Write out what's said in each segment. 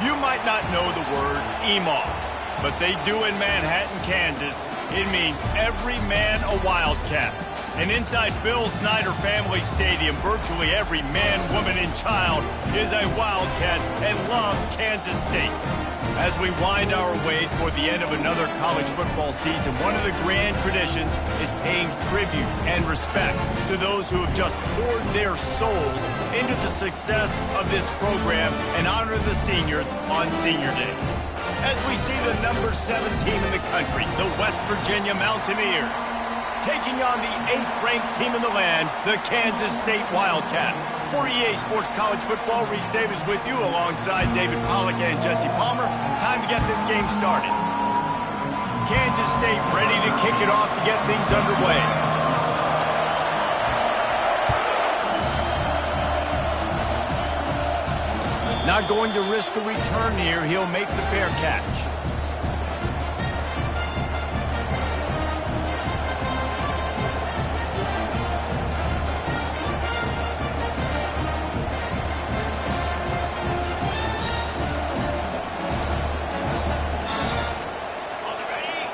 You might not know the word EMAW, but they do in Manhattan, Kansas. It means every man a Wildcat. And inside Bill Snyder Family Stadium, virtually every man, woman, and child is a Wildcat and loves Kansas State. As we wind our way toward the end of another college football season, one of the grand traditions is paying tribute and respect to those who have just poured their souls into the success of this program and honor the seniors on Senior Day. As we see the number 7 team in the country, the West Virginia Mountaineers, taking on the 8th-ranked team in the land, the Kansas State Wildcats. For EA Sports College Football, Reese Davis with you alongside David Pollack and Jesse Palmer. Time to get this game started. Kansas State ready to kick it off to get things underway. Not going to risk a return here. He'll make the fair catch.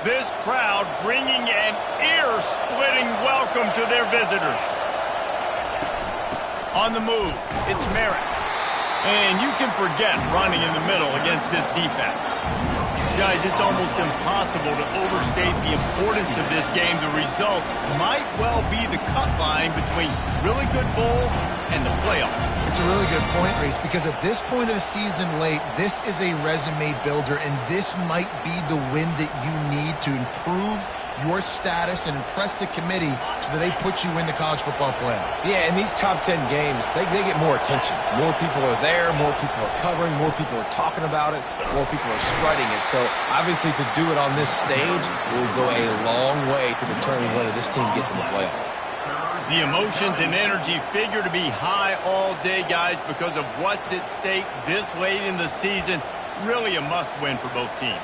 This crowd bringing an ear-splitting welcome to their visitors. On the move, it's Merritt. And you can forget running in the middle against this defense. Guys, it's almost impossible to overstate the importance of this game. The result might well be the cut line between really good bowl and the playoffs. It's a really good point, Reese, because at this point of the season late, this is a resume builder, and this might be the win that you need to improve your status and impress the committee so that they put you in the college football playoff. Yeah, in these top 10 games, they get more attention. More people are there, more people are covering, more people are talking about it, more people are spreading it. So obviously to do it on this stage will go a long way to determine whether this team gets in the playoff. The emotions and energy figure to be high all day, guys, because of what's at stake this late in the season. Really a must-win for both teams.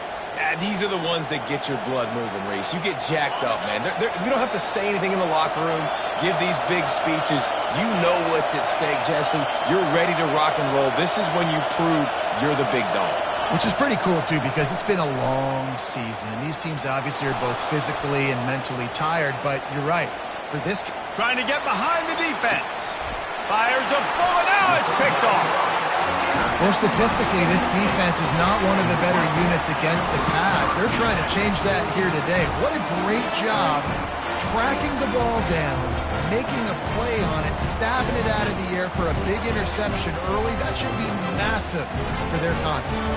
These are the ones that get your blood moving, Reese. You get jacked up, man. You don't have to say anything in the locker room, give these big speeches. You know what's at stake, Jesse. You're ready to rock and roll. This is when you prove you're the big dog. Which is pretty cool, too, because it's been a long season, and these teams obviously are both physically and mentally tired, but you're right. For this... Trying to get behind the defense. Fires a bullet. Now it's picked off. Well, statistically, this defense is not one of the better units against the pass. They're trying to change that here today. What a great job tracking the ball down, making a play on it, stabbing it out of the air for a big interception early. That should be massive for their confidence.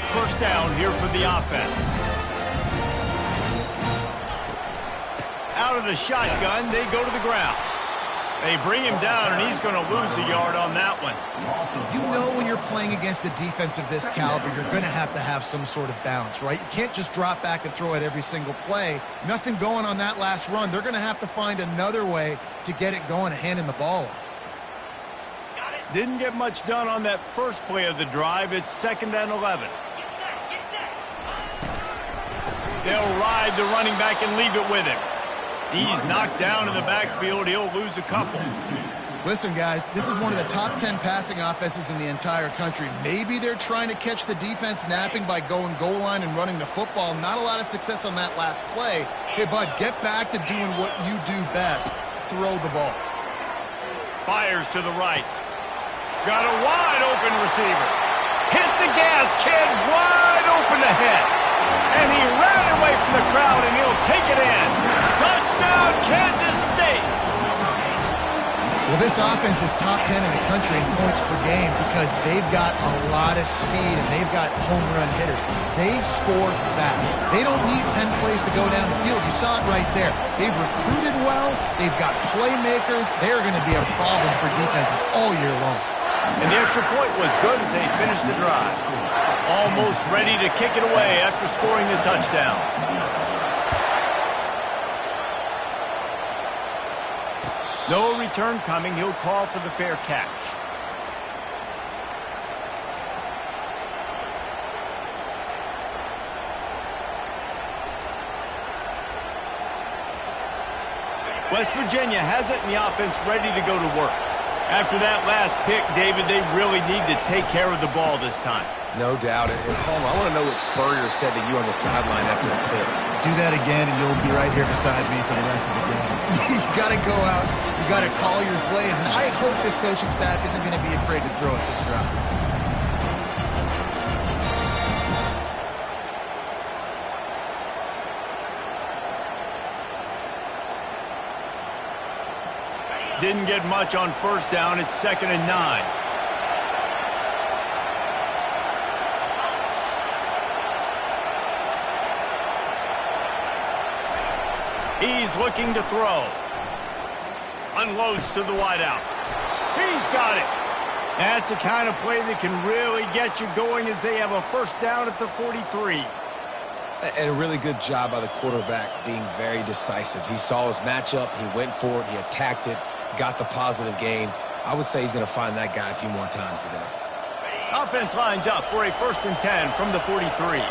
First down here for the offense. Out of the shotgun, they go to the ground. They bring him down, and he's going to lose a yard on that one. You know when you're playing against a defense of this caliber, you're going to have some sort of balance, right? You can't just drop back and throw it every single play. Nothing going on that last run. They're going to have to find another way to get it going and handing the ball off. Didn't get much done on that first play of the drive. It's 2nd and 11. They'll ride the running back and leave it with him. He's knocked down in the backfield. He'll lose a couple. Listen, guys, this is one of the top 10 passing offenses in the entire country. Maybe they're trying to catch the defense napping by going goal line and running the football. Not a lot of success on that last play. Hey, bud, get back to doing what you do best. Throw the ball. Fires to the right. Got a wide open receiver. Hit the gas, kid. Wide open ahead. And he ran away from the crowd, and he'll take it in. Touchdown, Kansas State. Well, this offense is top 10 in the country in points per game because they've got a lot of speed and they've got home run hitters. They score fast. They don't need 10 plays to go down the field. You saw it right there. They've recruited well. They've got playmakers. They're going to be a problem for defenses all year long. And the extra point was good as they finished the drive. Almost ready to kick it away after scoring the touchdown. No return coming. He'll call for the fair catch. West Virginia has it, and the offense ready to go to work. After that last pick, David, they really need to take care of the ball this time. No doubt. And Palmer, I want to know what Spurrier said to you on the sideline after the pick. Do that again, and you'll be right here beside me for the rest of the game. You got to go out. You got to call your plays, and I hope this coaching staff isn't going to be afraid to throw it this route. Didn't get much on first down. It's 2nd and 9. He's looking to throw. Unloads to the wideout. He's got it. That's the kind of play that can really get you going as they have a first down at the 43. And a really good job by the quarterback being very decisive. He saw his matchup. He went for it. He attacked it. Got the positive gain. I would say he's going to find that guy a few more times today. Offense lines up for a 1st and 10 from the 43.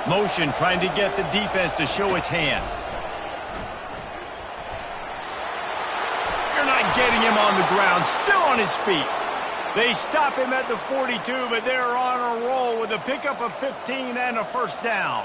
Motion trying to get the defense to show its hand. You're not getting him on the ground. Still on his feet. They stop him at the 42, but they're on a roll with a pickup of 15 and a first down.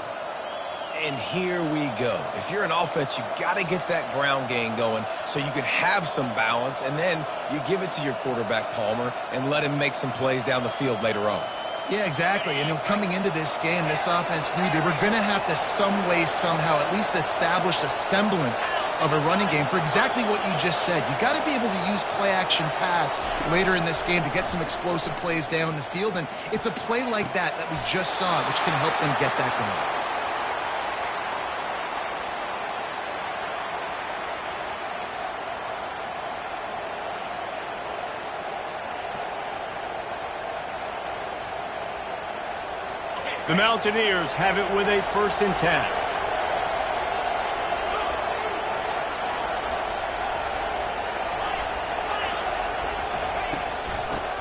And here we go. If you're an offense, you got to get that ground game going so you can have some balance, and then you give it to your quarterback, Palmer, and let him make some plays down the field later on. Yeah, exactly. And coming into this game, this offense knew they were going to have to some way, somehow, at least establish a semblance of a running game for exactly what you just said. You got to be able to use play-action pass later in this game to get some explosive plays down the field, and it's a play like that we just saw, which can help them get that going. The Mountaineers have it with a 1st and 10.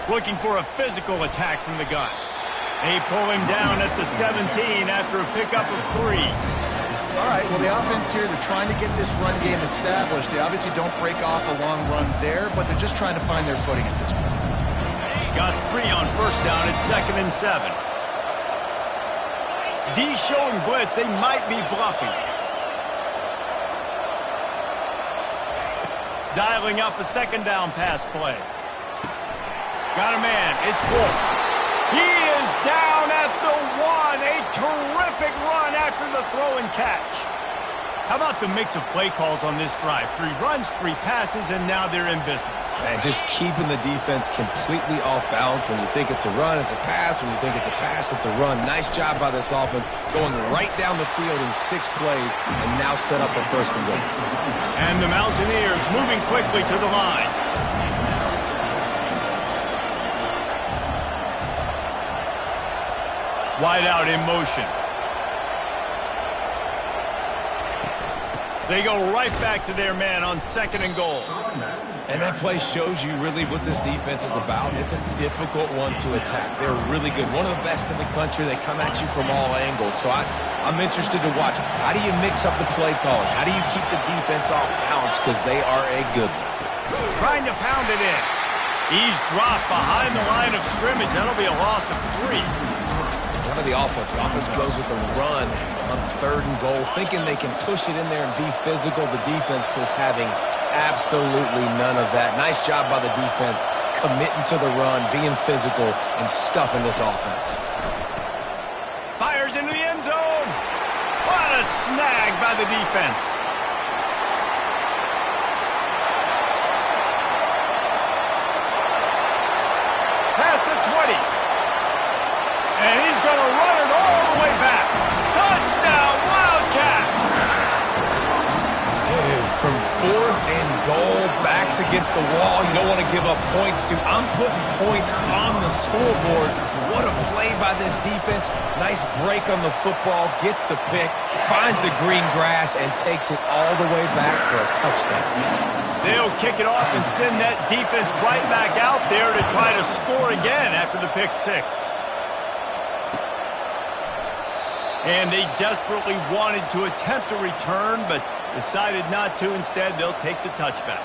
Looking for a physical attack from the gun. They pull him down at the 17 after a pickup of 3. All right, well, the offense here, they're trying to get this run game established. They obviously don't break off a long run there, but they're just trying to find their footing at this point. Got 3 on first down at 2nd and 7. D showing blitz. They might be bluffing. Dialing up a 2nd down pass play. Got a man. It's Wolf. He is down at the 1. A terrific run after the throw and catch. How about the mix of play calls on this drive? 3 runs, 3 passes, and now they're in business. And just keeping the defense completely off balance. When you think it's a run, it's a pass. When you think it's a pass, it's a run. Nice job by this offense, going right down the field in 6 plays, and now set up for 1st and goal. And the Mountaineers moving quickly to the line. Wide out in motion. They go right back to their man on 2nd and goal. And that play shows you really what this defense is about. It's a difficult one to attack. They're really good. One of the best in the country. They come at you from all angles. So I'm interested to watch. How do you mix up the play calling? How do you keep the defense off balance? Because they are a good one. Trying to pound it in. He's dropped behind the line of scrimmage. That'll be a loss of 3. None of the offense. The offense goes with a run on 3rd and goal, thinking they can push it in there and be physical. The defense is having absolutely none of that. Nice job by the defense, committing to the run, being physical, and stuffing this offense. Fires into the end zone. What a snag by the defense. Past the 20. And he's going to run it all the way back. Touchdown, Wildcats! Dude, from 4th and goal, backs against the wall. You don't want to give up points to. I'm putting points on the scoreboard. What a play by this defense. Nice break on the football, gets the pick, finds the green grass, and takes it all the way back for a touchdown. They'll kick it off and send that defense right back out there to try to score again after the pick 6. And they desperately wanted to attempt a return, but decided not to. Instead, they'll take the touchback.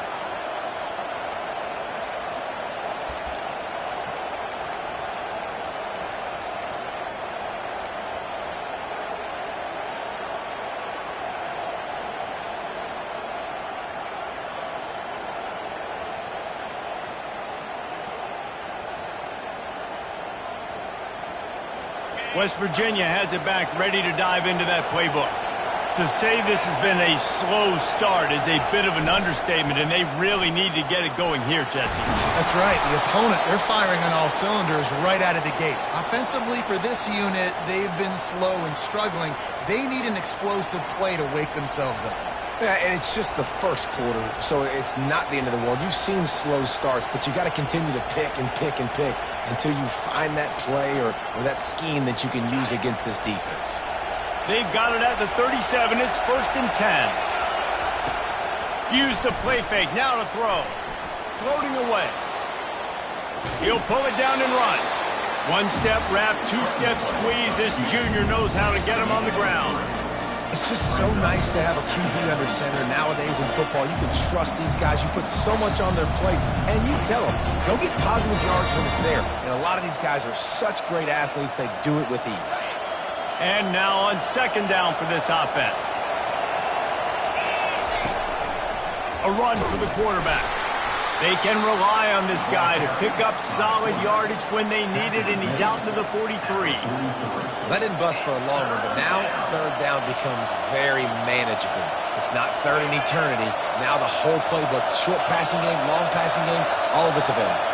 West Virginia has it back, ready to dive into that playbook. To say this has been a slow start is a bit of an understatement, and they really need to get it going here, Jesse. That's right. The opponent, they're firing on all cylinders right out of the gate. Offensively, for this unit, they've been slow and struggling. They need an explosive play to wake themselves up. Yeah, and it's just the first quarter, so it's not the end of the world. You've seen slow starts, but you got to continue to pick and pick and pick until you find that play or that scheme that you can use against this defense. They've got it at the 37. It's 1st and 10. Use the play fake. Now to throw. Floating away. He'll pull it down and run. One-step wrap, two-step squeeze. This junior knows how to get him on the ground. It's just so nice to have a QB under center. Nowadays in football, you can trust these guys. You put so much on their plate, and you tell them, go get positive yards when it's there. And a lot of these guys are such great athletes, they do it with ease. And now on 2nd down for this offense. A run for the quarterback. They can rely on this guy to pick up solid yardage when they need it, and he's out to the 43. That didn't bust for a long one, but now 3rd down becomes very manageable. It's not third in eternity. Now the whole playbook, short passing game, long passing game, all of it's available.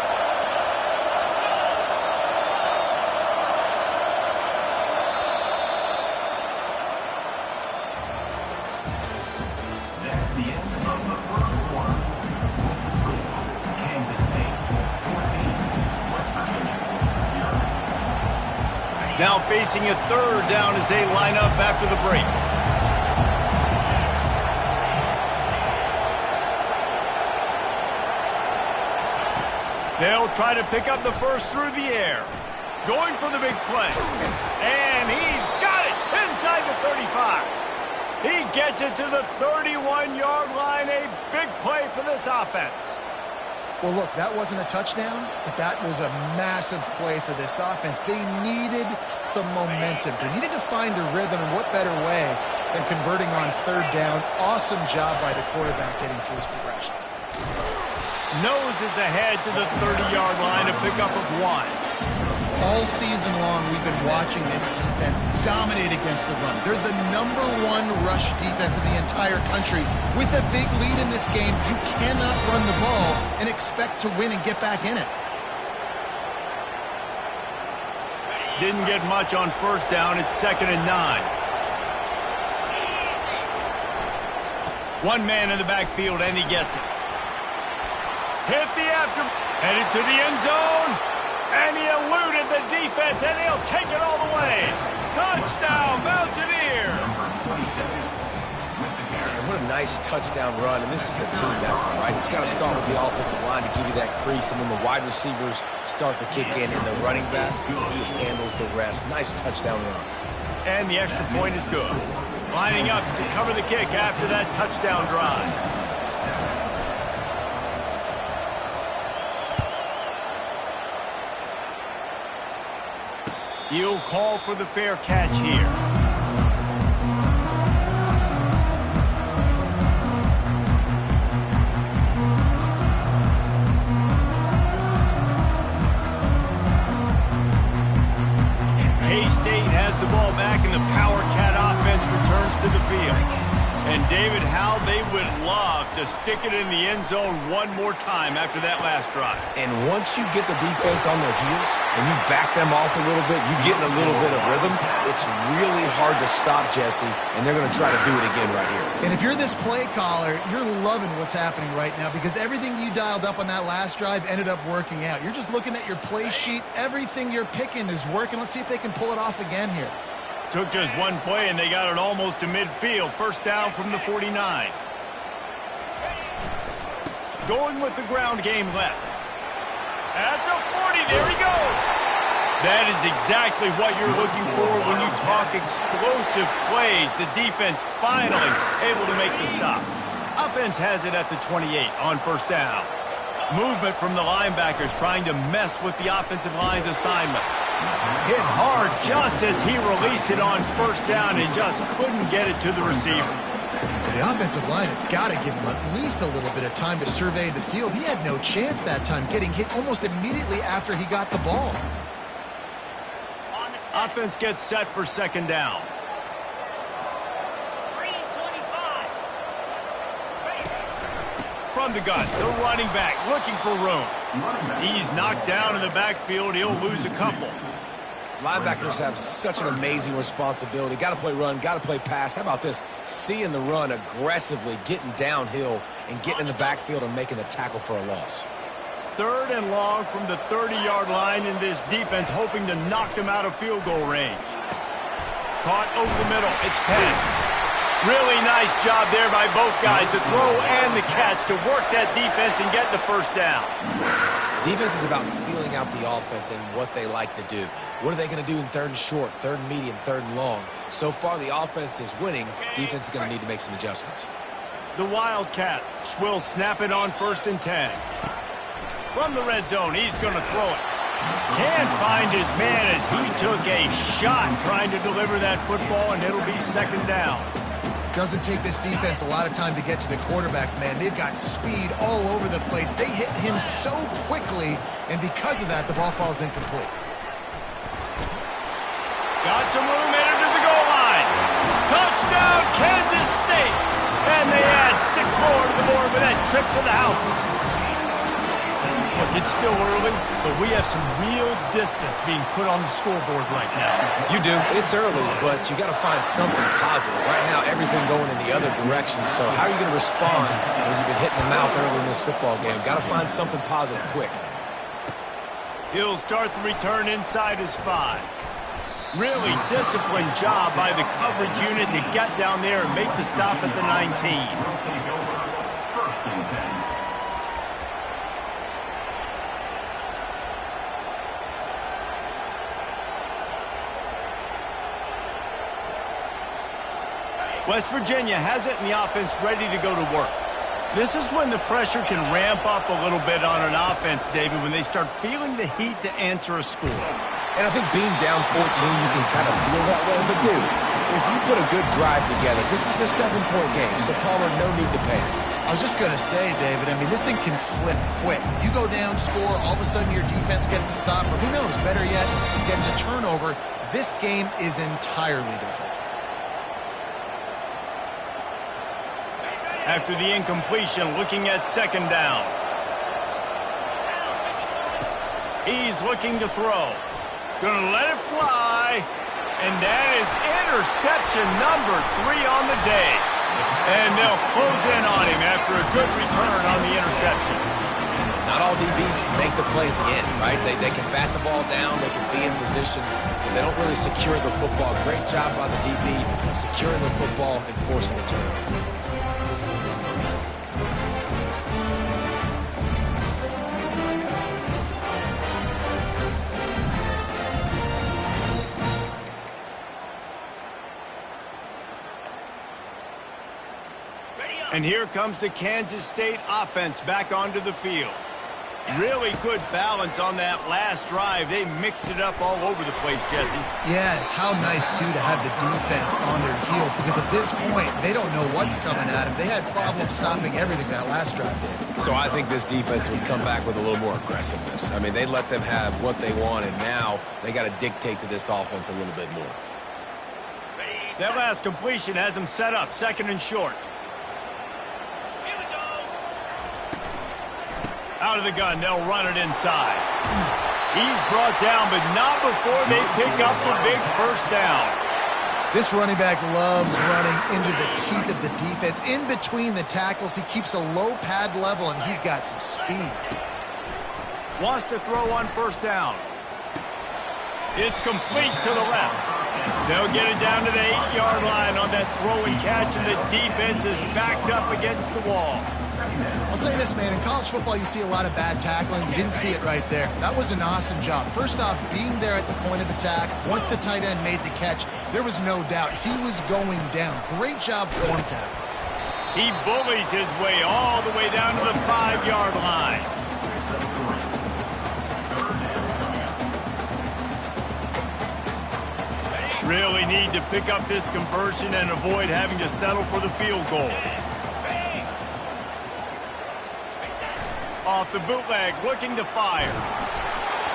Now facing a 3rd down as they line up after the break. They'll try to pick up the first through the air. Going for the big play. And he's got it inside the 35. He gets it to the 31-yard line. A big play for this offense. Well, look, that wasn't a touchdown, but that was a massive play for this offense. They needed some momentum. They needed to find a rhythm, and what better way than converting on 3rd down. Awesome job by the quarterback getting through his progression. Noses ahead to the 30-yard line, a pickup of 1. All season long, we've been watching this defense dominate against the run. They're the #1 rush defense in the entire country. With a big lead in this game, you cannot run the ball and expect to win and get back in it. Didn't get much on 1st down. It's 2nd and 9. One man in the backfield, and he gets it. Hit the after, headed to the end zone. And he eluded the defense, and he'll take it all the way. Touchdown, Mountaineers! And what a nice touchdown run, and this is a team effort, right? It's got to start with the offensive line to give you that crease, and then the wide receivers start to kick in, and the running back, he handles the rest. Nice touchdown run. And the extra point is good. Lining up to cover the kick after that touchdown drive. He'll call for the fair catch here. K-State has the ball back, and the Power Cat offense returns to the field. And, David, how they would love to stick it in the end zone one more time after that last drive. And once you get the defense on their heels and you back them off a little bit, you get in a little bit of rhythm, it's really hard to stop, Jesse, and they're going to try to do it again right here. And if you're this play caller, you're loving what's happening right now because everything you dialed up on that last drive ended up working out. You're just looking at your play sheet. Everything you're picking is working. Let's see if they can pull it off again here. Took just one play, and they got it almost to midfield. 1st down from the 49. Going with the ground game left. At the 40, there he goes. That is exactly what you're looking for when you talk explosive plays. The defense finally able to make the stop. Offense has it at the 28 on 1st down. Movement from the linebackers trying to mess with the offensive line's assignments. Hit hard just as he released it on 1st down and just couldn't get it to the receiver. The offensive line has got to give him at least a little bit of time to survey the field. He had no chance that time, getting hit almost immediately after he got the ball. On the Offense gets set for second down. From the gun, the running back looking for room. He's knocked down in the backfield. He'll lose a couple. Linebackers have such an amazing responsibility. Got to play run, got to play pass. How about this? Seeing the run aggressively, getting downhill, and getting in the backfield and making the tackle for a loss. 3rd and long from the 30-yard line in this defense, hoping to knock them out of field goal range. Caught over the middle. It's passed. Really nice job there by both guys, the throw and the catch, to work that defense and get the first down. Defense is about feeling out the offense and what they like to do. What are they going to do in 3rd and short, 3rd and medium, 3rd and long? So far, the offense is winning. Defense is going to need to make some adjustments. The Wildcats will snap it on 1st and 10. From the red zone, he's going to throw it. Can't find his man as he took a shot trying to deliver that football, and it'll be 2nd down. Doesn't take this defense a lot of time to get to the quarterback, man. They've got speed all over the place. They hit him so quickly, and because of that, the ball falls incomplete. Got some room, headed to the goal line. Touchdown, Kansas State. And they add 6 more to the board with that trip to the house. Look, it's still early, but we have some real distance being put on the scoreboard right now. You do. It's early, but you got to find something positive. Right now, everything going in the other direction. So how are you going to respond when you've been hitting the mouth early in this football game? Got to find something positive quick. He'll start the return inside his 5. Really disciplined job by the coverage unit to get down there and make the stop at the 19. West Virginia has it in the offense ready to go to work. This is when the pressure can ramp up a little bit on an offense, David, when they start feeling the heat to answer a score. And I think being down 14, you can kind of feel that way. But, dude, if you put a good drive together, this is a 7-point game, so Palmer, no need to panic. I was just going to say, David, I mean, this thing can flip quick. You go down, score, all of a sudden your defense gets a stop, or who knows, better yet, gets a turnover. This game is entirely different. After the incompletion, looking at 2nd down. He's looking to throw. Gonna let it fly. And that is interception number 3 on the day. And they'll close in on him after a good return on the interception. Not all DBs make the play at the end, right? They can bat the ball down, they can be in position, but they don't really secure the football. Great job by the DB securing the football and forcing the turnover. And here comes the Kansas State offense back onto the field. Really good balance on that last drive. They mixed it up all over the place, Jesse. Yeah, how nice, too, to have the defense on their heels, because at this point, they don't know what's coming at them. They had problems stopping everything that last drive did. So I think this defense would come back with a little more aggressiveness. I mean, they let them have what they wanted. Now they got to dictate to this offense a little bit more. That last completion has them set up 2nd and short. Out of the gun, they'll run it inside. He's brought down, but not before they pick up the big 1st down. This running back loves running into the teeth of the defense. In between the tackles, he keeps a low pad level, and he's got some speed. Wants to throw on 1st down. It's complete to the left. They'll get it down to the 8-yard line on that throw and catch, and the defense is backed up against the wall. I'll say this, man, in college football you see a lot of bad tackling. You didn't see it right there. That was an awesome job. First off, being there at the point of attack. Once the tight end made the catch, there was no doubt he was going down. Great job form tackle. He bullies his way all the way down to the 5-yard line. Really need to pick up this conversion and avoid having to settle for the field goal. Off the bootleg, looking to fire.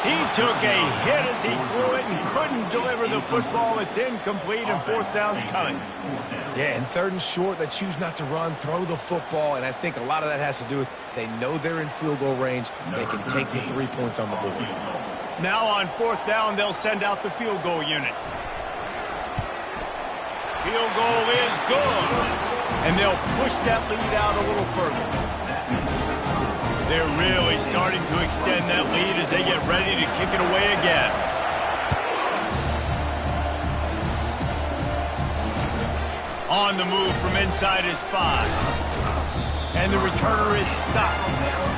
He took a hit as he threw it and couldn't deliver the football. It's incomplete, and fourth down's coming. Yeah, and 3rd and short, they choose not to run, throw the football, and I think a lot of that has to do with they know they're in field goal range. They can take the 3 points on the board. Now on 4th down, they'll send out the field goal unit. Field goal is good. And they'll push that lead out a little further. They're really starting to extend that lead as they get ready to kick it away again. On the move from inside his 5. And the returner is stopped.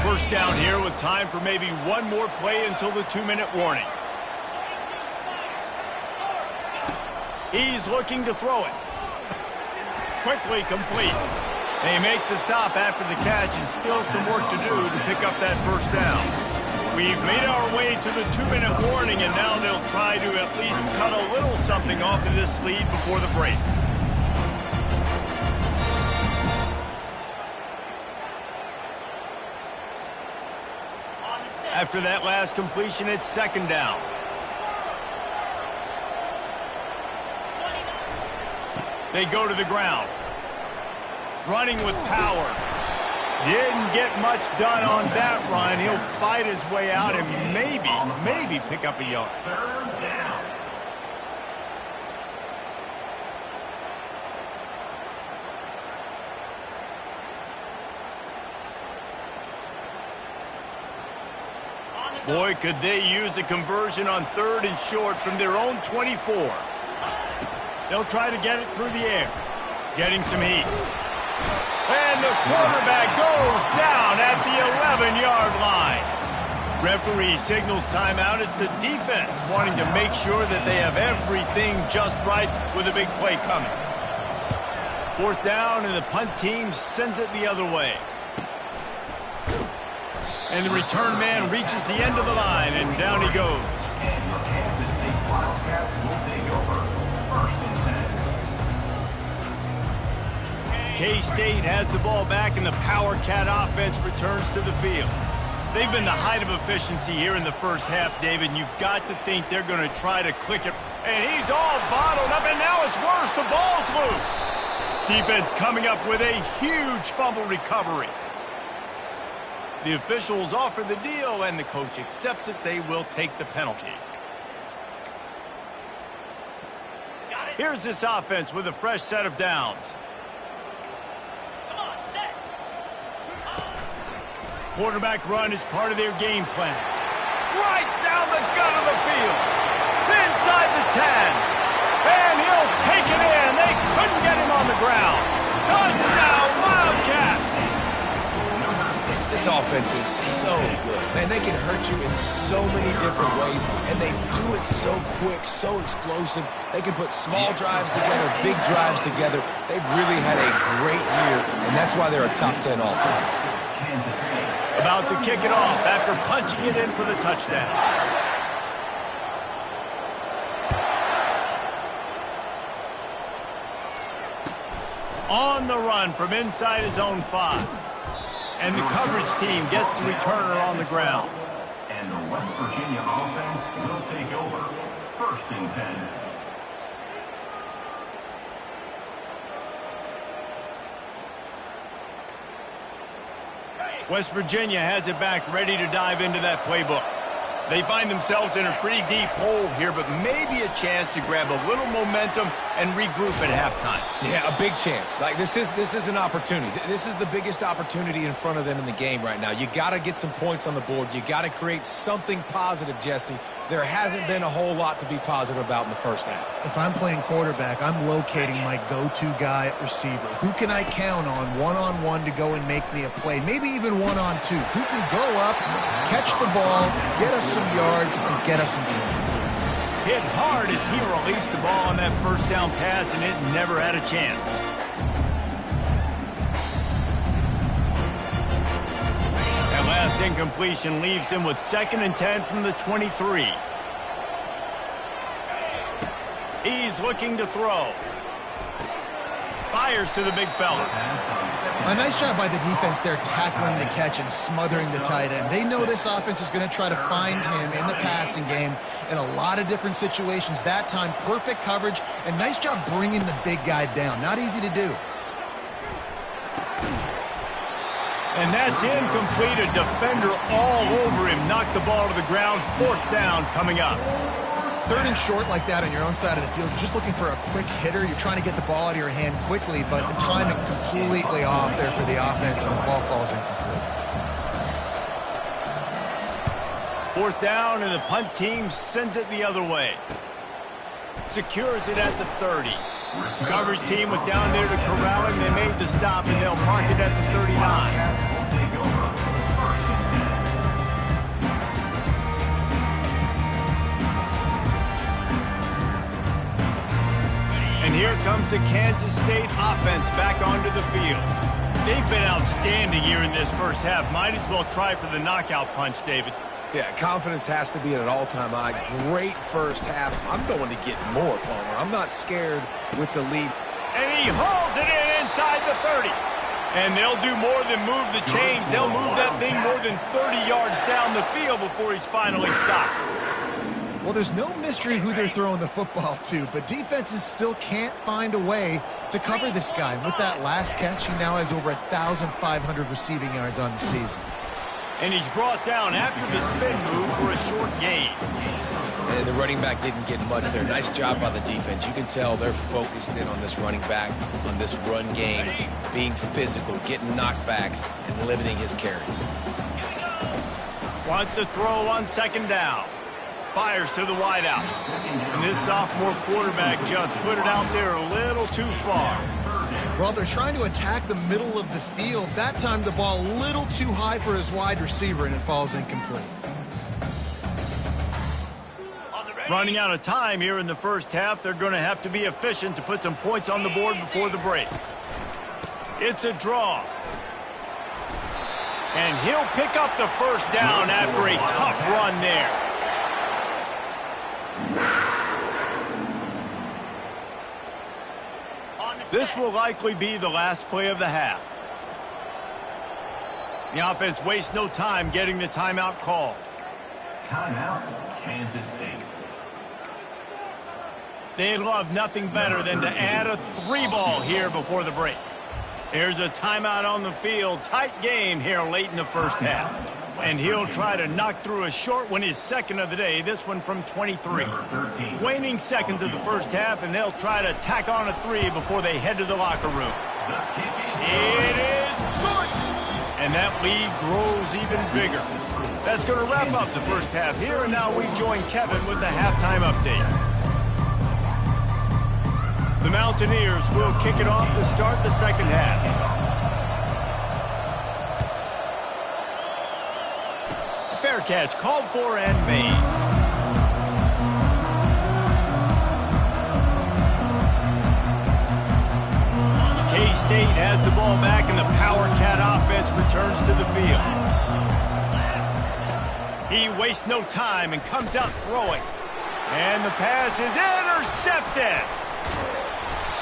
First down here with time for maybe one more play until the 2-minute warning. He's looking to throw it. Quickly complete. They make the stop after the catch and still some work to do to pick up that first down. We've made our way to the 2-minute warning, and now they'll try to at least cut a little something off of this lead before the break. After that last completion, it's 2nd down. They go to the ground. Running with power. Didn't get much done on that run. He'll fight his way out and maybe pick up a yard. 3rd down. Boy, could they use a conversion on 3rd and short from their own 24. They'll try to get it through the air. Getting some heat. And the quarterback goes down at the 11-yard line. Referee signals timeout as the defense wanting to make sure that they have everything just right with a big play coming. 4th down, and the punt team sends it the other way. And the return man reaches the end of the line, and down he goes. And your Kansas State Wildcats will take over. 1st and 10. K-State has the ball back, and the Power Cat offense returns to the field. They've been the height of efficiency here in the first half, David, and you've got to think they're going to try to click it. And he's all bottled up, and now it's worse. The ball's loose. Defense coming up with a huge fumble recovery. The officials offer the deal, and the coach accepts it. They will take the penalty. Here's this offense with a fresh set of downs. Quarterback run is part of their game plan. Right down the gut of the field. Inside the 10. And he'll take it in. They couldn't get him on the ground. Touchdown, Wildcats! This offense is so good. Man, they can hurt you in so many different ways, and they do it so quick, so explosive. They can put small drives together, big drives together. They've really had a great year, and that's why they're a top 10 offense. About to kick it off after punching it in for the touchdown. On the run from inside his own 5. And the coverage team gets the returner on the ground. And the West Virginia offense will take over. 1st and 10. West Virginia has it back, ready to dive into that playbook. They find themselves in a pretty deep hole here, but maybe a chance to grab a little momentum and regroup at halftime. Yeah, a big chance. Like this is an opportunity. This is the biggest opportunity in front of them in the game right now. You got to get some points on the board. You got to create something positive, Jesse. There hasn't been a whole lot to be positive about in the first half. If I'm playing quarterback, I'm locating my go-to guy at receiver. Who can I count on one-on-one to go and make me a play? Maybe even one-on-two. Who can go up, catch the ball, get us some yards, and get us some points? Hit hard as he released the ball on that first down pass, and it never had a chance. That last incompletion leaves him with 2nd and 10 from the 23. He's looking to throw. Fires to the big fella. A nice job by the defense there, tackling the catch and smothering the tight end. They know this offense is going to try to find him in the passing game in a lot of different situations. That time, perfect coverage, and nice job bringing the big guy down. Not easy to do. And that's incomplete. A defender all over him. Knocked the ball to the ground. 4th down coming up. 3rd and short like that on your own side of the field. You're just looking for a quick hitter. You're trying to get the ball out of your hand quickly, but the timing completely off there for the offense, and the ball falls incomplete. 4th down, and the punt team sends it the other way. Secures it at the 30. The coverage team was down there to corral him. They made the stop, and they'll mark it at the 39. And here comes the Kansas State offense back onto the field. They've been outstanding here in this first half. Might as well try for the knockout punch, David. Yeah, confidence has to be at an all-time high. Great first half. I'm going to get more, Palmer. I'm not scared with the lead. And he hauls it in inside the 30. And they'll do more than move the chains. They'll move that thing more than 30 yards down the field before he's finally stopped. Well, there's no mystery who they're throwing the football to, but defenses still can't find a way to cover this guy. And with that last catch, he now has over 1,500 receiving yards on the season. And he's brought down after the spin move for a short gain. And the running back didn't get much there. Nice job by the defense. You can tell they're focused in on this running back, on this run game, being physical, getting knockbacks, and limiting his carries. Wants to throw on 2nd down. Fires to the wideout. And this sophomore quarterback just put it out there a little too far. Well, they're trying to attack the middle of the field. That time the ball a little too high for his wide receiver, and it falls incomplete. Running out of time here in the first half. They're going to have to be efficient to put some points on the board before the break. It's a draw. And he'll pick up the 1st down after a tough run there. This will likely be the last play of the half. The offense wastes no time getting the timeout called. Timeout, Kansas State. They love nothing better than to add a 3-ball here before the break. There's a timeout on the field. Tight game here late in the first half. And he'll try to knock through a short one, his 2nd of the day, this one from 23. Waning seconds of the first half, and they'll try to tack on a 3 before they head to the locker room. It is good! And that lead grows even bigger. That's going to wrap up the first half here, and now we join Kevin with the halftime update. The Mountaineers will kick it off to start the 2nd half. Fair catch called for and made. K-State has the ball back, and the Power Cat offense returns to the field. He wastes no time and comes out throwing. And the pass is intercepted.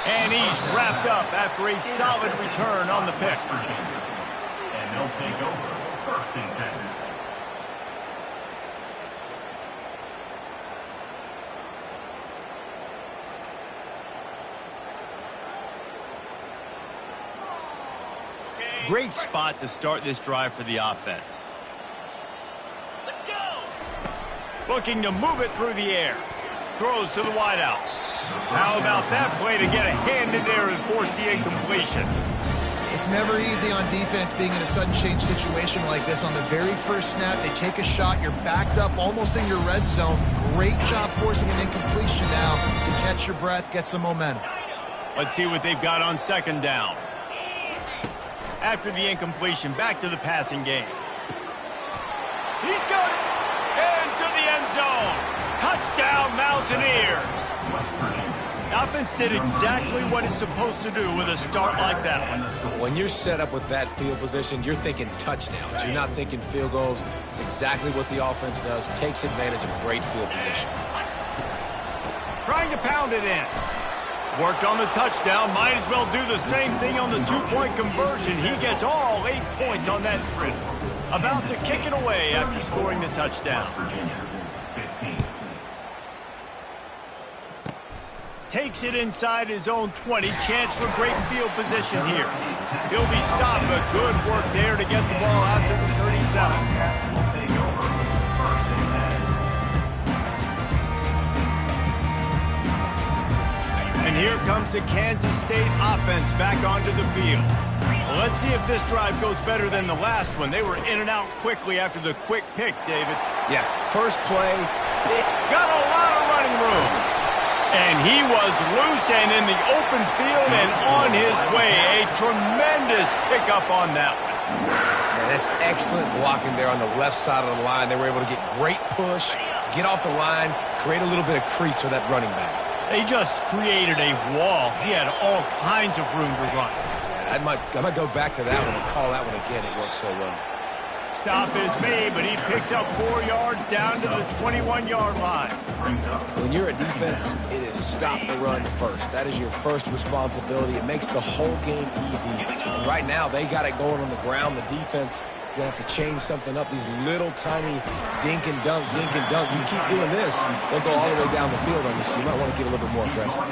And he's wrapped up after a solid return on the pick. And they'll take over 1st and 10. Great spot to start this drive for the offense. Let's go! Looking to move it through the air. Throws to the wideout. How about that play to get a hand in there and force the incompletion? It's never easy on defense being in a sudden change situation like this. On the very first snap, they take a shot. You're backed up almost in your red zone. Great job forcing an incompletion now to catch your breath, get some momentum. Let's see what they've got on 2nd down. After the incompletion, back to the passing game. He's got it! Into the end zone! Touchdown, Mountaineers! The offense did exactly what it's supposed to do with a start like that one. When you're set up with that field position, you're thinking touchdowns. You're not thinking field goals. It's exactly what the offense does. Takes advantage of great field position. Trying to pound it in. Worked on the touchdown. Might as well do the same thing on the two-point conversion. He gets all 8 points on that trip. About to kick it away after scoring the touchdown. Takes it inside his own 20. Chance for great field position here. He'll be stopped, but good work there to get the ball out to the 37. And here comes the Kansas State offense back onto the field. Well, let's see if this drive goes better than the last one. They were in and out quickly after the quick pick, David. Yeah, first play. Got a lot of running room. And he was loose and in the open field and on his way. A tremendous pickup on that one. Man, that's excellent blocking there on the left side of the line. They were able to get great push, get off the line, create a little bit of crease for that running back. They just created a wall. He had all kinds of room to run. Yeah, I might go back to that one and call that one again. It worked so well. Stop is made, but he picks up 4 yards down to the 21-yard line. When you're a defense, it is stop the run first. That is your first responsibility. It makes the whole game easy. And right now, they got it going on the ground. The defense is going to have to change something up. These little tiny dink and dunk, dink and dunk. You keep doing this, they'll go all the way down the field on you, so you might want to get a little bit more aggressive.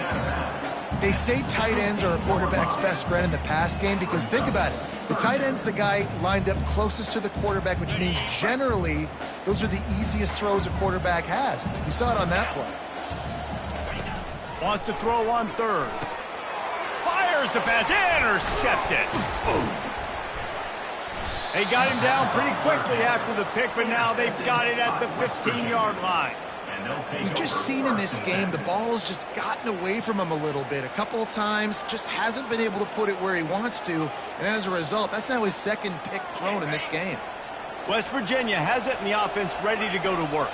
They say tight ends are a quarterback's best friend in the pass game because think about it. The tight end's the guy lined up closest to the quarterback, which means generally those are the easiest throws a quarterback has. You saw it on that play. Wants to throw on third. Fires the pass. Intercepted. They got him down pretty quickly after the pick, but now they've got it at the 15-yard line. We've just seen in this game the ball has just gotten away from him a little bit. A couple of times, just hasn't been able to put it where he wants to. And as a result, that's now his second pick thrown in this game. West Virginia has it in the offense ready to go to work.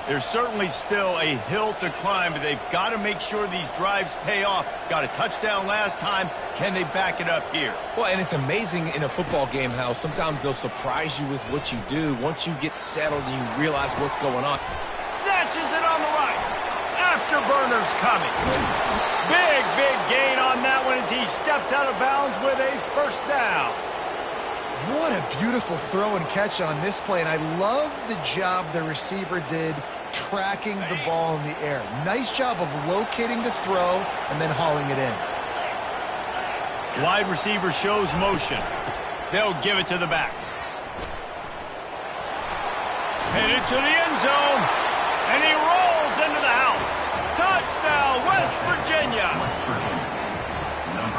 There's certainly still a hill to climb, but they've got to make sure these drives pay off. Got a touchdown last time. Can they back it up here? Well, and it's amazing in a football game how sometimes they'll surprise you with what you do. Once you get settled and you realize what's going on. Snatches it on the right. Afterburner's coming. Big gain on that one as he steps out of bounds with a first down. What a beautiful throw and catch on this play, and I love the job the receiver did tracking the ball in the air. Nice job of locating the throw and then hauling it in. Wide receiver shows motion. They'll give it to the back. Headed to the end zone, and he rolls into the house. Touchdown, West Virginia.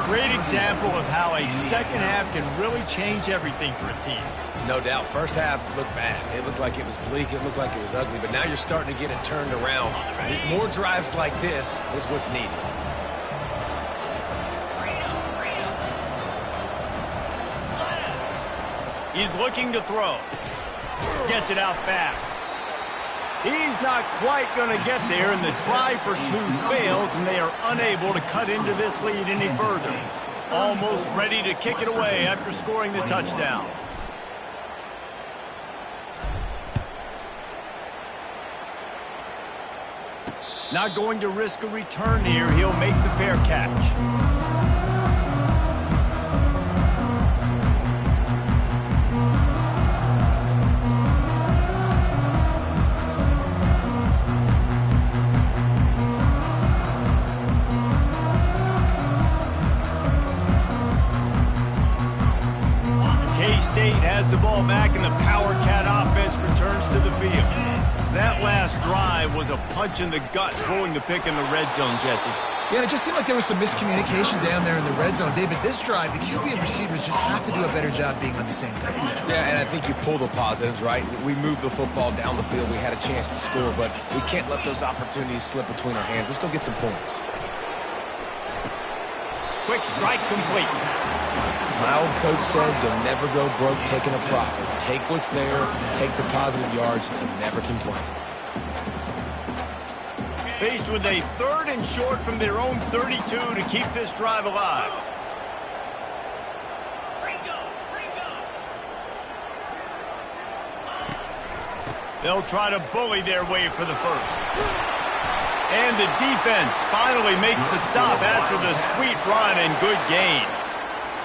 Great example of how a second half can really change everything for a team. No doubt. First half looked bad. It looked like it was bleak. It looked like it was ugly. But now you're starting to get it turned around. More drives like this is what's needed. He's looking to throw. Gets it out fast. He's not quite going to get there, and the try for two fails, and they are unable to cut into this lead any further. Almost ready to kick it away after scoring the touchdown. Not going to risk a return here. He'll make the fair catch. K-State has the ball back, and the Power Cat offense returns to the field. That last drive was a punch in the gut, throwing the pick in the red zone, Jesse. Yeah, it just seemed like there was some miscommunication down there in the red zone. David, this drive, the QB and receivers just have to do a better job being on the same page. Yeah, and I think you pull the positives, right? We moved the football down the field. We had a chance to score, but we can't let those opportunities slip between our hands. Let's go get some points. Quick strike complete. My old coach said you'll never go broke taking a profit. Take what's there, take the positive yards, and never complain. Faced with a 3rd and short from their own 32 to keep this drive alive. They'll try to bully their way for the first. And the defense finally makes the stop after the sweet run and good gain.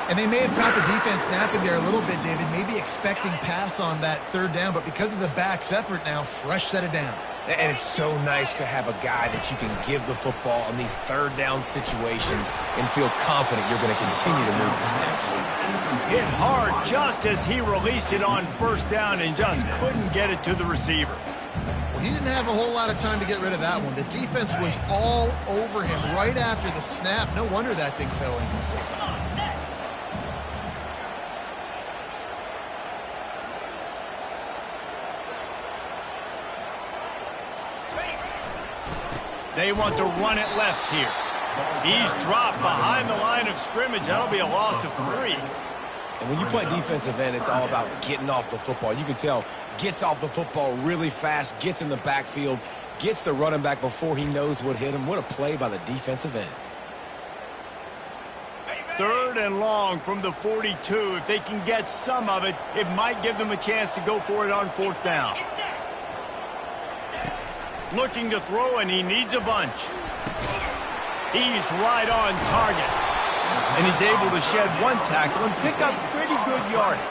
And they may have got the defense snapping there a little bit, David, maybe expecting pass on that third down, but because of the back's effort now, fresh set of downs. And it's so nice to have a guy that you can give the football on these third down situations and feel confident you're going to continue to move the sticks. Hit hard just as he released it on first down and just couldn't get it to the receiver. Well, he didn't have a whole lot of time to get rid of that one. The defense was all over him right after the snap. No wonder that thing fell in. They want to run it left here. He's dropped behind the line of scrimmage. That'll be a loss of 3. And when you play defensive end, it's all about getting off the football. You can tell, gets off the football really fast, gets in the backfield, gets the running back before he knows what hit him. What a play by the defensive end. 3rd and long from the 42. If they can get some of it, it might give them a chance to go for it on 4th down. Looking to throw, and he needs a bunch. He's right on target. And he's able to shed one tackle and pick up pretty good yardage.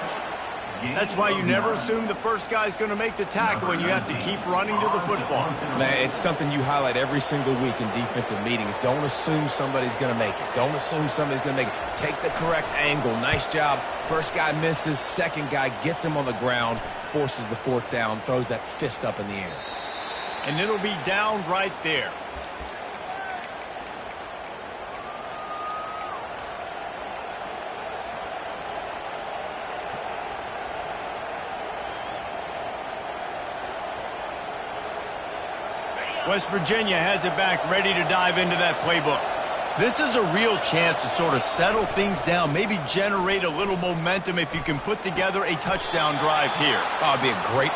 That's why you never assume the first guy's going to make the tackle, and you have to keep running to the football. Man, it's something you highlight every single week in defensive meetings. Don't assume somebody's going to make it. Don't assume somebody's going to make it. Take the correct angle. Nice job. First guy misses. Second guy gets him on the ground, forces the 4th down, throws that fist up in the air. And it'll be down right there. West Virginia has it back, ready to dive into that playbook. This is a real chance to sort of settle things down, maybe generate a little momentum if you can put together a touchdown drive here. Oh, it'd be a great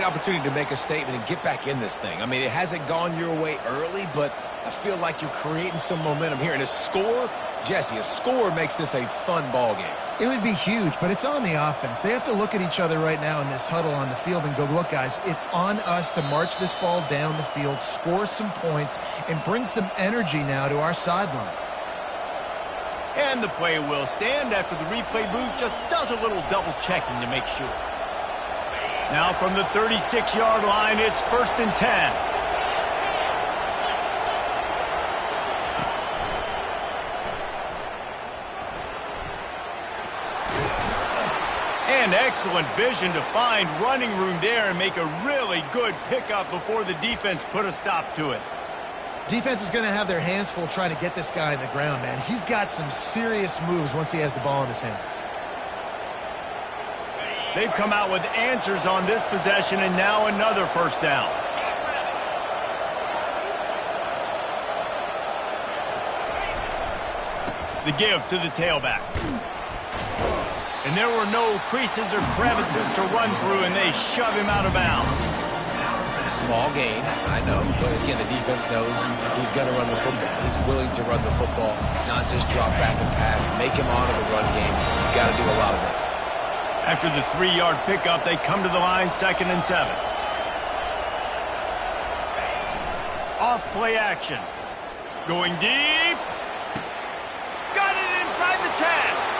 opportunity to make a statement and get back in this thing. I mean, it hasn't gone your way early, but I feel like you're creating some momentum here. And a score, Jesse, a score makes this a fun ball game. It would be huge, but it's on the offense. They have to look at each other right now in this huddle on the field and go, look, guys, it's on us to march this ball down the field, score some points, and bring some energy now to our sideline. And the play will stand after the replay booth just does a little double checking to make sure. Now from the 36-yard line, it's 1st and 10. And excellent vision to find running room there and make a really good pickup before the defense put a stop to it. Defense is going to have their hands full trying to get this guy in the ground, man. He's got some serious moves once he has the ball in his hands. They've come out with answers on this possession, and now another 1st down. The give to the tailback. And there were no creases or crevices to run through, and they shove him out of bounds. Small gain, I know, but again, the defense knows he's going to run the football. He's willing to run the football, not just drop back and pass, make him honor the run game. You've got to do a lot of this. After the 3-yard pickup, they come to the line, 2nd and 7. Off play action. Going deep. Got it inside the 10.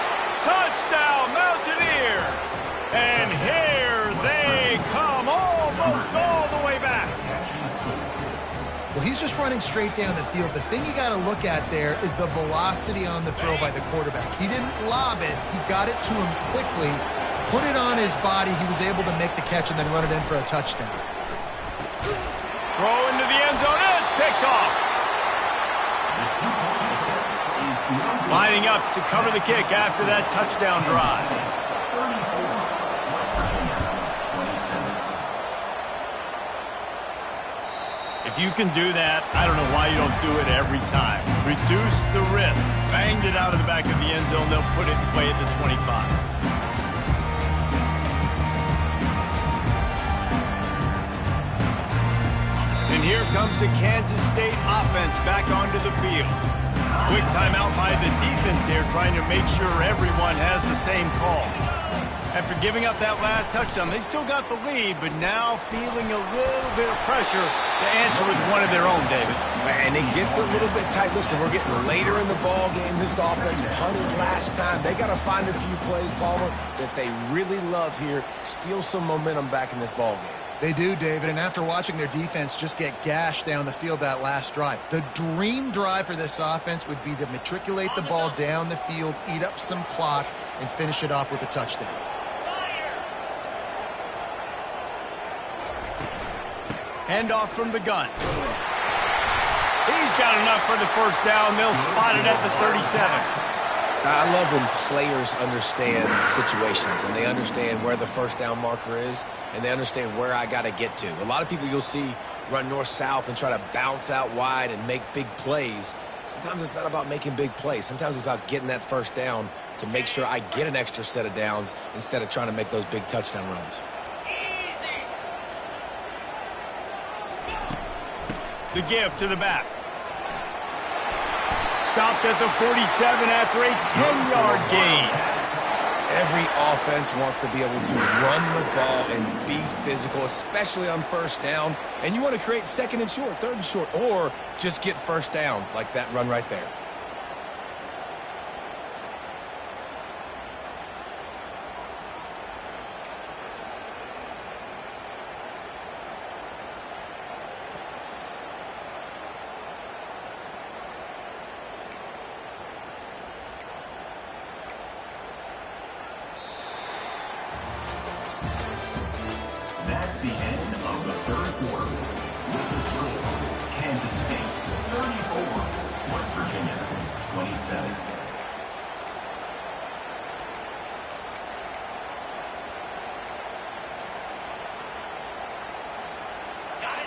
Touchdown, Mountaineers! And here they come, almost all the way back. Well, he's just running straight down the field. The thing you got to look at there is the velocity on the throw by the quarterback. He didn't lob it. He got it to him quickly, put it on his body. He was able to make the catch and then run it in for a touchdown. Throw into the end zone, and it's picked off. Lining up to cover the kick after that touchdown drive. If you can do that, I don't know why you don't do it every time. Reduce the risk. Banged it out of the back of the end zone. They'll put it in play at the 25. And here comes the Kansas State offense back onto the field. Quick timeout by the defense there, trying to make sure everyone has the same call. After giving up that last touchdown, they still got the lead, but now feeling a little bit of pressure to answer with one of their own, David. And it gets a little bit tight. Listen, we're getting later in the ball game. This offense punted last time. They got to find a few plays, Palmer, that they really love here. Steal some momentum back in this ball game. They do, David, and after watching their defense just get gashed down the field that last drive, the dream drive for this offense would be to matriculate the ball down the field, eat up some clock, and finish it off with a touchdown. Handoff from the gun. He's got enough for the first down. They'll spot it at the 37. I love when players understand situations and they understand where the first down marker is and they understand where I got to get to. A lot of people you'll see run north-south and try to bounce out wide and make big plays. Sometimes it's not about making big plays. Sometimes it's about getting that first down to make sure I get an extra set of downs instead of trying to make those big touchdown runs. The give to the back. Stopped at the 47 after a 10-yard gain. Every offense wants to be able to run the ball and be physical, especially on first down. And you want to create second and short, third and short, or just get first downs like that run right there. That's the end of the third quarter. With the score, Kansas State 34, West Virginia 27.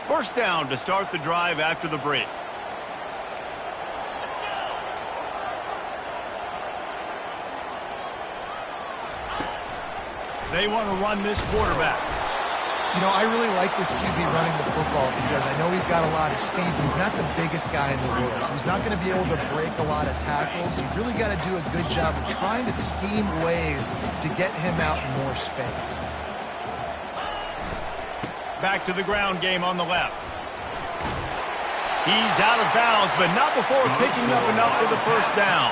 First down to start the drive after the break. They want to run this quarterback. You know, I really like this QB running the football because I know he's got a lot of speed, but he's not the biggest guy in the world. So he's not going to be able to break a lot of tackles. You really got to do a good job of trying to scheme ways to get him out in more space. Back to the ground game on the left. He's out of bounds, but not before picking up enough for the first down.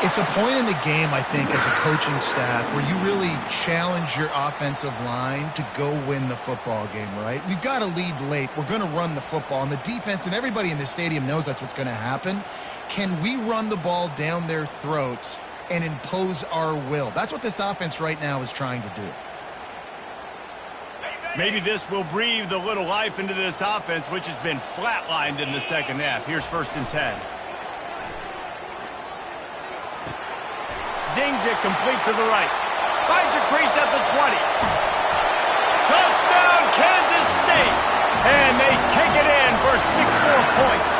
It's a point in the game, I think, as a coaching staff where you really challenge your offensive line to go win the football game, right? We've got to lead late. We're going to run the football, and the defense and everybody in the stadium knows that's what's going to happen. Can we run the ball down their throats and impose our will? That's what this offense right now is trying to do. Maybe this will breathe a little life into this offense, which has been flatlined in the second half. Here's 1st and 10. Zings it complete to the right. Finds a crease at the 20. Touchdown, Kansas State. And they take it in for 6 more points.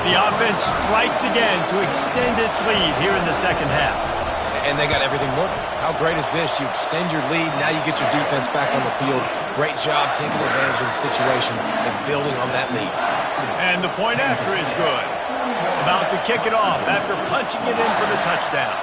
The offense strikes again to extend its lead here in the second half. And they got everything working. How great is this? You extend your lead. Now you get your defense back on the field. Great job taking advantage of the situation and building on that lead. And the point after is good. About to kick it off after punching it in for the touchdown.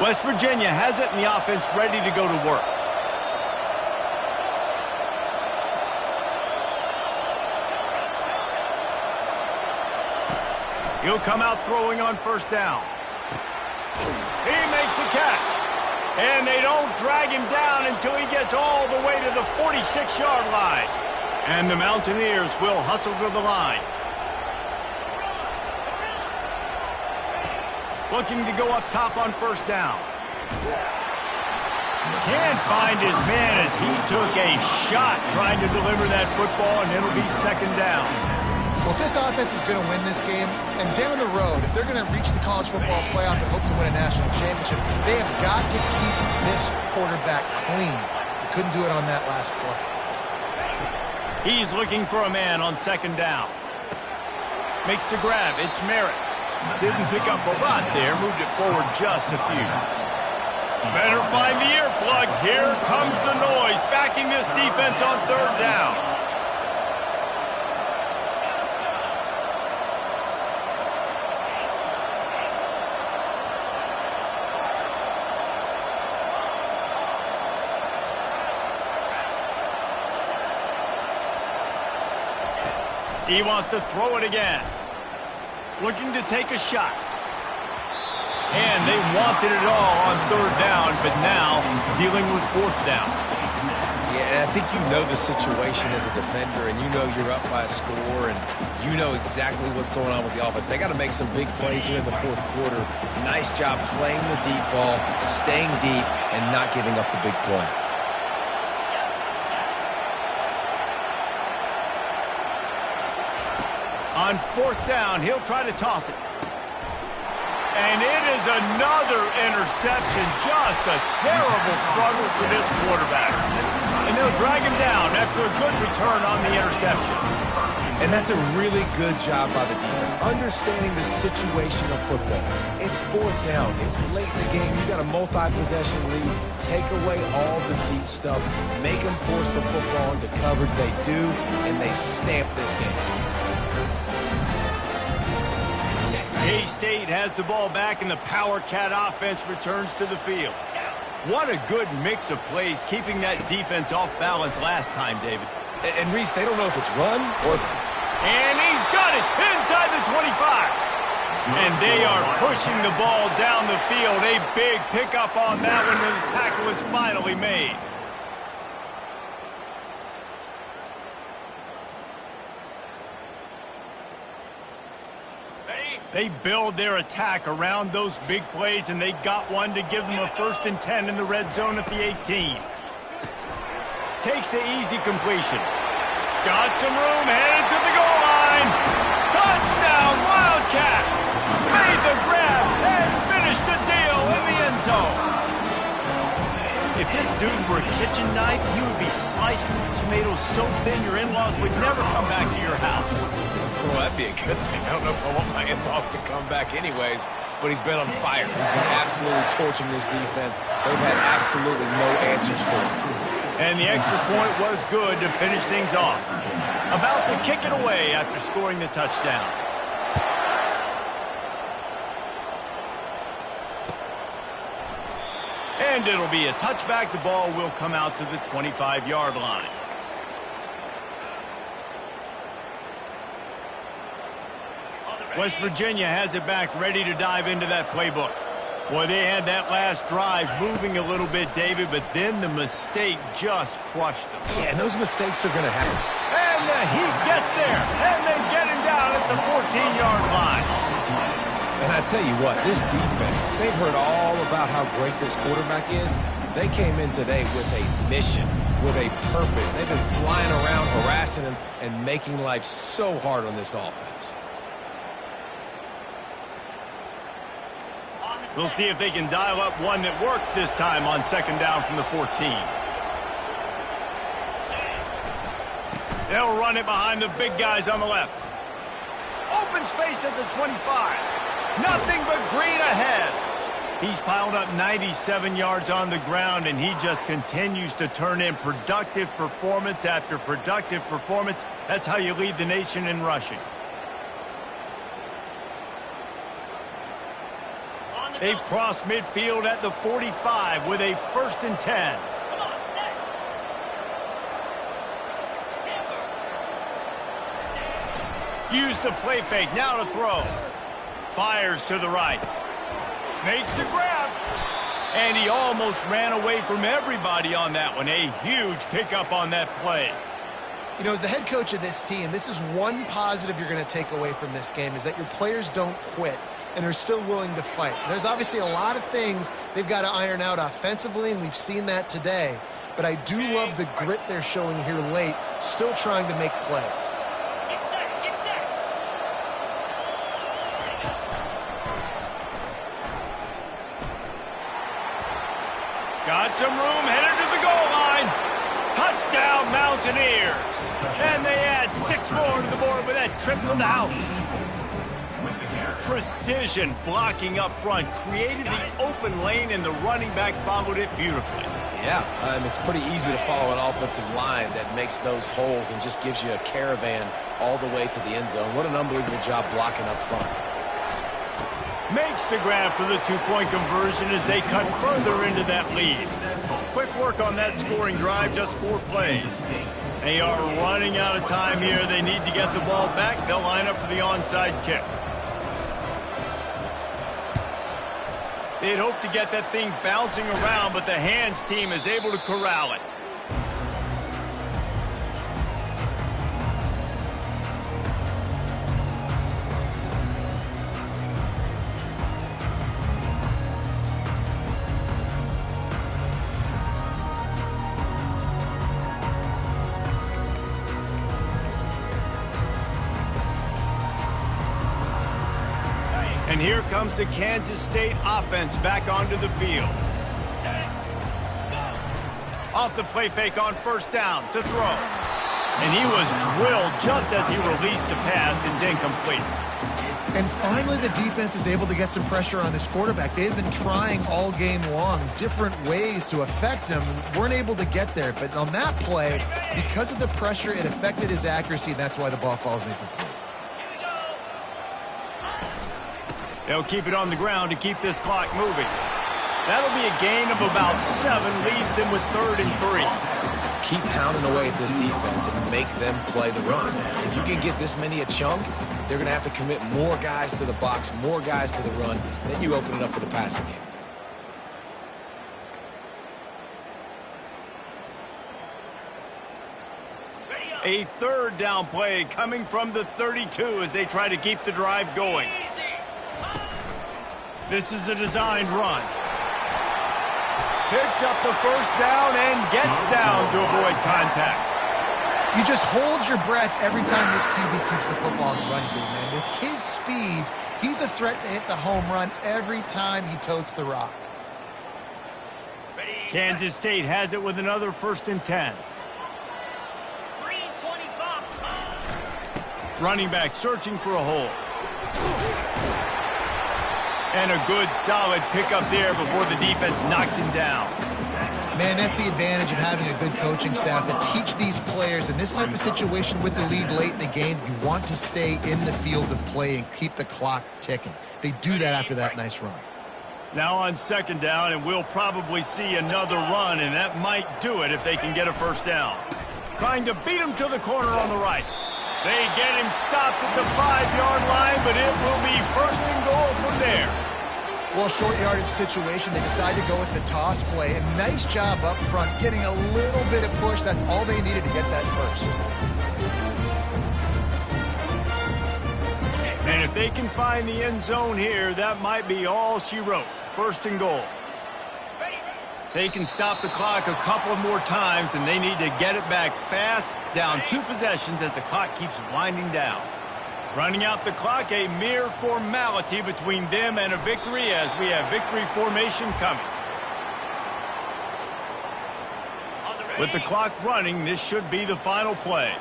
West Virginia has it and the offense ready to go to work. He'll come out throwing on first down. He makes the catch. And they don't drag him down until he gets all the way to the 46-yard line. And the Mountaineers will hustle to the line. Looking to go up top on first down. Can't find his man as he took a shot trying to deliver that football, and it'll be second down. Well, if this offense is going to win this game, and down the road, if they're going to reach the college football playoff and hope to win a national championship, they have got to keep this quarterback clean. They couldn't do it on that last play. He's looking for a man on second down. Makes the grab. It's Merritt. Didn't pick up a lot there. Moved it forward just a few. Better find the earplugs. Here comes the noise. Backing this defense on third down. He wants to throw it again. Looking to take a shot. And they wanted it all on third down, but now dealing with fourth down. Yeah, and I think you know the situation as a defender, and you know you're up by a score, and you know exactly what's going on with the offense. They got to make some big plays here in the fourth quarter. Nice job playing the deep ball, staying deep, and not giving up the big play. On fourth down, he'll try to toss it. And it is another interception. Just a terrible struggle for this quarterback. And they'll drag him down after a good return on the interception. And that's a really good job by the defense, understanding the situation of football. It's fourth down. It's late in the game. You got a multi-possession lead. Take away all the deep stuff. Make them force the football into coverage. They do, and they stamp this game. K-State has the ball back, and the Power Cat offense returns to the field. What a good mix of plays, keeping that defense off balance last time, David. And Reese, they don't know if it's run or... And he's got it inside the 25. And they are pushing the ball down the field. A big pickup on that one, and the tackle is finally made. They build their attack around those big plays, and they got one to give them a 1st and 10 in the red zone at the 18. Takes the easy completion. Got some room, headed to the goal line. Touchdown, Wildcats! Made the grab and finished the deal in the end zone. If this dude were a kitchen knife, he would be slicing tomatoes so thin your in-laws would never come back to your house. Well, that'd be a good thing. I don't know if I want my in-laws to come back anyways, but he's been on fire. He's been absolutely torching this defense. They've had absolutely no answers for him. And the extra point was good to finish things off. About to kick it away after scoring the touchdown. And it'll be a touchback. The ball will come out to the 25-yard line. West Virginia has it back, ready to dive into that playbook. Boy, they had that last drive moving a little bit, David, but then the mistake just crushed them. Yeah, and those mistakes are going to happen. And the Heat gets there, and they get him down at the 14-yard line. And I tell you what, this defense, they've heard all about how great this quarterback is. They came in today with a mission, with a purpose. They've been flying around, harassing him, and making life so hard on this offense. We'll see if they can dial up one that works this time on second down from the 14. They'll run it behind the big guys on the left. Open space at the 25. Nothing but green ahead. He's piled up 97 yards on the ground, and he just continues to turn in productive performance after productive performance. That's how you lead the nation in rushing. They cross midfield at the 45 with a 1st and 10. Use the play fake, now to throw. Fires to the right. Makes the grab. And he almost ran away from everybody on that one. A huge pickup on that play. You know, as the head coach of this team, this is one positive you're going to take away from this game, is that your players don't quit and are still willing to fight. There's obviously a lot of things they've got to iron out offensively, and we've seen that today. But I do love the grit they're showing here late, still trying to make plays. Got some room, headed to the goal line. Touchdown, Mount Mountaineers. And they add 6 more to the board with that trip to the house. Precision blocking up front created the open lane, and the running back followed it beautifully. Yeah, it's pretty easy to follow an offensive line that makes those holes and just gives you a caravan all the way to the end zone. What an unbelievable job blocking up front. Makes the grab for the 2-point conversion as they cut further into that lead. Quick work on that scoring drive, just 4 plays. They are running out of time here. They need to get the ball back. They'll line up for the onside kick. They'd hoped to get that thing bouncing around, but the hands team is able to corral it. And here comes the Kansas State offense back onto the field. Off the play fake on first down to throw. And he was drilled just as he released the pass. It's incomplete. And finally the defense is able to get some pressure on this quarterback. They've been trying all game long different ways to affect him. Weren't able to get there. But on that play, because of the pressure, it affected his accuracy. And that's why the ball falls incomplete. They'll keep it on the ground to keep this clock moving. That'll be a gain of about 7, leaves them with 3rd and 3. Keep pounding away at this defense and make them play the run. If you can get this many a chunk, they're going to have to commit more guys to the box, more guys to the run. Then you open it up for the passing game. A 3rd down play coming from the 32 as they try to keep the drive going. This is a designed run. Picks up the first down and gets down to avoid contact. You just hold your breath every time this QB keeps the football in the running game, man. With his speed, he's a threat to hit the home run every time he totes the rock. Kansas State has it with another 1st and 10. Running back searching for a hole. And a good, solid pickup there before the defense knocks him down. Man, that's the advantage of having a good coaching staff to teach these players in this type of situation with the lead late in the game. You want to stay in the field of play and keep the clock ticking. They do that after that nice run. Now on 2nd down, and we'll probably see another run, and that might do it if they can get a 1st down. Trying to beat him to the corner on the right. They get him stopped at the 5-yard line, but it will be 1st and goal from there. Well, short yardage situation, they decide to go with the toss play. And nice job up front, getting a little bit of push. That's all they needed to get that first. And if they can find the end zone here, that might be all she wrote. 1st and goal. They can stop the clock a couple more times, and they need to get it back fast, down 2 possessions as the clock keeps winding down. Running out the clock, a mere formality between them and a victory as we have victory formation coming. With the clock running, this should be the final play.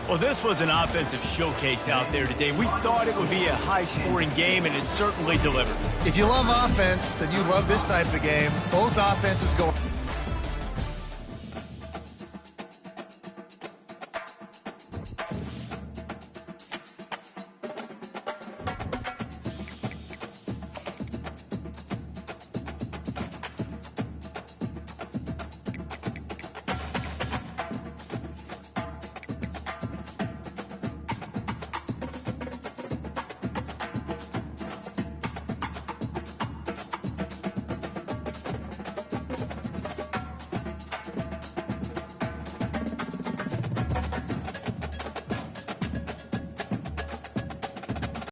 Well, this was an offensive showcase out there today. We thought it would be a high-scoring game, and it certainly delivered. If you love offense, then you love this type of game. Both offenses go...